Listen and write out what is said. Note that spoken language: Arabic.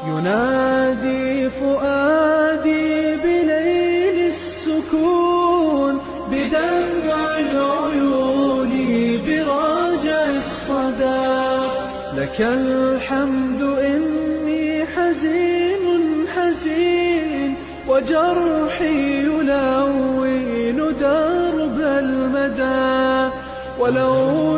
ينادي فؤادي بليل السكون، بدمع العيون براجع الصدى. لك الحمد إني حزين حزين، وجرحي يلون درب المدى. ولو